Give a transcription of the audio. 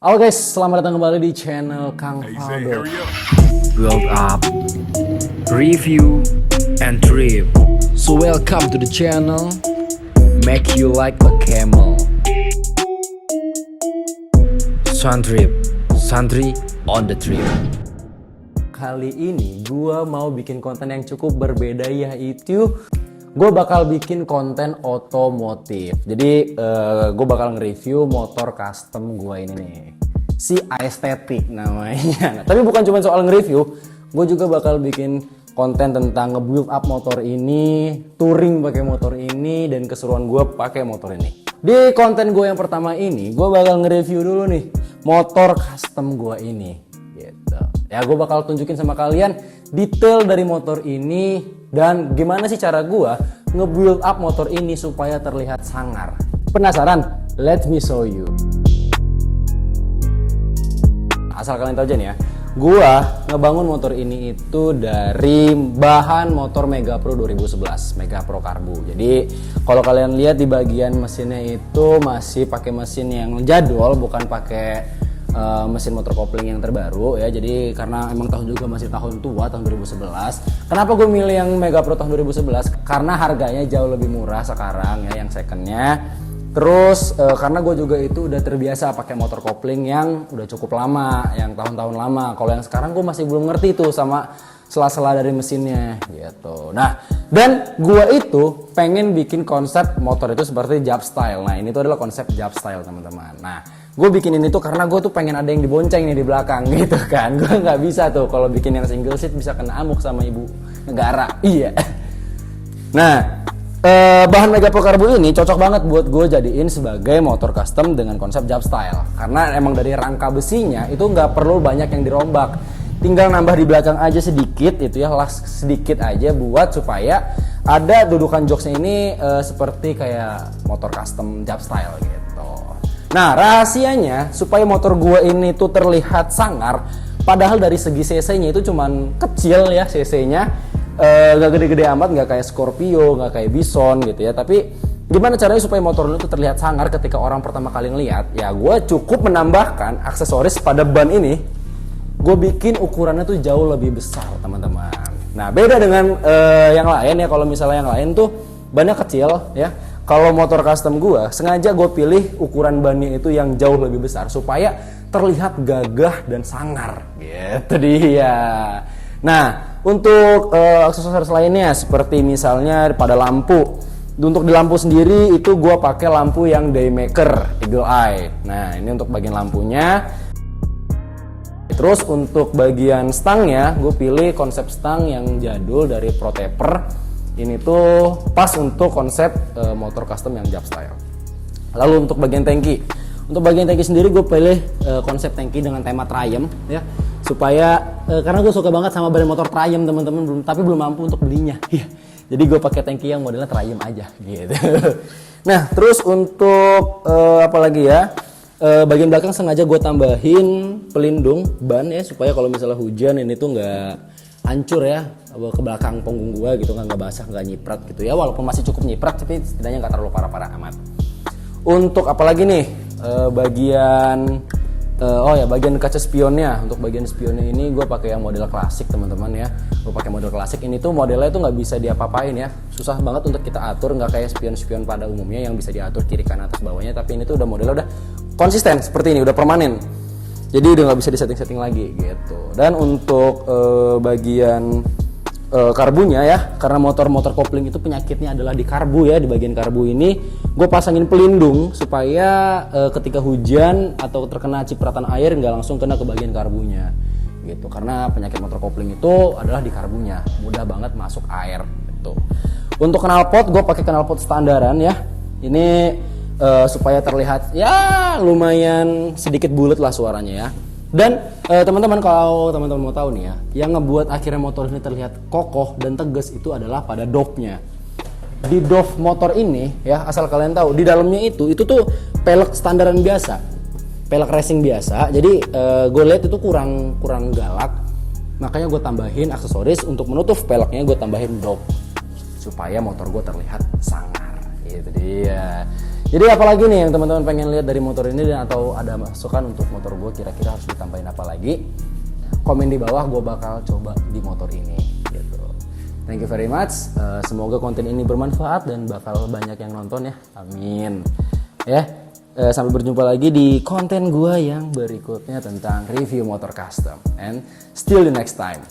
Halo guys, selamat datang kembali di channel Kang Faldo. Build up, review, and trip. So welcome to the channel. Make you like a camel. Santri on the trip. Kali ini gua mau bikin konten yang cukup berbeda, yaitu gue bakal bikin konten otomotif. Jadi gue bakal nge-review motor custom gue ini nih, si Aesthetic namanya. Nah, tapi bukan cuma soal nge-review, gue juga bakal bikin konten tentang nge-build up motor ini, touring pakai motor ini, dan keseruan gue pakai motor ini. Di konten gue yang pertama ini, gue bakal nge-review dulu nih motor custom gue ini. Gitu. Ya, gue bakal tunjukin sama kalian detail dari motor ini dan gimana sih cara gue nge-build up motor ini supaya terlihat sangar. Penasaran? Let me show you. Asal kalian tahu aja nih ya, gue ngebangun motor ini itu dari bahan motor Mega Pro 2011, Mega Pro Karbu. Jadi kalau kalian lihat di bagian mesinnya itu masih pakai mesin yang jadul, bukan pakai mesin motor kopling yang terbaru ya. Jadi karena emang tahun juga masih tahun tua, tahun 2011. Kenapa gue milih yang Mega Pro tahun 2011? Karena harganya jauh lebih murah sekarang ya, yang secondnya. Terus karena gue juga itu udah terbiasa pakai motor kopling yang udah cukup lama, yang tahun-tahun lama. Kalau yang sekarang gue masih belum ngerti tuh sama sela-sela dari mesinnya gitu. Nah, dan gue itu pengen bikin konsep motor itu seperti Jap Style. Nah, ini tuh adalah konsep Jap Style, teman-teman. Nah, gue bikin ini tuh karena gue tuh pengen ada yang dibonceng nih di belakang gitu kan. Gue nggak bisa tuh kalau bikin yang single seat, bisa kena amuk sama ibu negara. Iya. Nah, bahan Mega Pro Karbu ini cocok banget buat gue jadiin sebagai motor custom dengan konsep Jap Style. Karena emang dari rangka besinya itu nggak perlu banyak yang dirombak. Tinggal nambah di belakang aja sedikit, itu ya, las sedikit aja buat supaya ada dudukan joksnya ini seperti kayak motor custom Jap Style gitu. Nah, rahasianya supaya motor gue ini tuh terlihat sangar, padahal dari segi cc-nya itu cuman kecil ya cc-nya, gak gede-gede amat, gak kayak Scorpio, gak kayak Bison gitu ya. Tapi gimana caranya supaya motor itu terlihat sangar ketika orang pertama kali ngeliat? Ya gue cukup menambahkan aksesoris pada ban ini. Gue bikin ukurannya tuh jauh lebih besar, teman-teman. Nah, beda dengan yang lain ya. Kalau misalnya yang lain tuh bannya kecil ya. Kalau motor custom gue sengaja gue pilih ukuran bannya itu yang jauh lebih besar supaya terlihat gagah dan sangar gitu dia. Nah, untuk aksesoris lainnya seperti misalnya pada lampu. Untuk di lampu sendiri itu gue pakai lampu yang Daymaker Eagle Eye. Nah, ini untuk bagian lampunya. Terus untuk bagian stangnya gue pilih konsep stang yang jadul dari Protaper. Ini tuh pas untuk konsep motor custom yang Jap Style. Lalu untuk bagian tangki, sendiri gue pilih konsep tangki dengan tema Triumph ya, supaya karena gue suka banget sama brand motor Triumph, teman-teman, tapi belum mampu untuk belinya. Jadi gue pakai tangki yang modelnya Triumph aja gitu. Nah, terus untuk apa lagi ya? Bagian belakang sengaja gue tambahin pelindung ban ya, supaya kalau misalnya hujan ini tuh nggak hancur ya ke belakang punggung gue gitu, nggak basah, nggak nyiprat gitu ya. Walaupun masih cukup nyiprat, tapi setidaknya nggak terlalu parah-parah amat. Untuk apalagi nih bagian bagian kaca spionnya. Untuk bagian spionnya ini gue pakai yang model klasik, teman-teman ya. Gue pakai model klasik. Ini tuh modelnya tuh nggak bisa diapa-apain ya, susah banget untuk kita atur, nggak kayak spion-spion pada umumnya yang bisa diatur kiri kanan atas bawahnya. Tapi ini tuh udah modelnya udah konsisten seperti ini, udah permanen. Jadi udah nggak bisa disetting-setting lagi gitu. Dan untuk bagian karbunya ya, karena motor-motor kopling itu penyakitnya adalah di karbu ya. Di bagian karbu ini gue pasangin pelindung supaya ketika hujan atau terkena cipratan air nggak langsung kena ke bagian karbunya gitu. Karena penyakit motor kopling itu adalah di karbunya, mudah banget masuk air gitu. Untuk knalpot gue pakai knalpot standaran ya. Ini supaya terlihat ya lumayan sedikit bulat lah suaranya ya. Dan teman-teman, kalau teman-teman mau tahu nih ya, yang ngebuat akhirnya motor ini terlihat kokoh dan tegas itu adalah pada dopnya. Di dop motor ini ya, asal kalian tahu, di dalamnya itu tuh pelek standaran biasa, pelek racing biasa. Jadi gue lihat itu kurang galak, makanya gue tambahin aksesoris untuk menutup peleknya. Gue tambahin dop supaya motor gue terlihat sangar. Gitu dia. Jadi apalagi nih yang teman-teman pengen lihat dari motor ini dan atau ada masukan untuk motor gue kira-kira harus ditambahin apa lagi? Komen di bawah, gue bakal coba di motor ini gitu. Thank you very much. Semoga konten ini bermanfaat dan bakal banyak yang nonton ya. Amin. Ya. Sampai berjumpa lagi di konten gue yang berikutnya tentang review motor custom. And still the next time.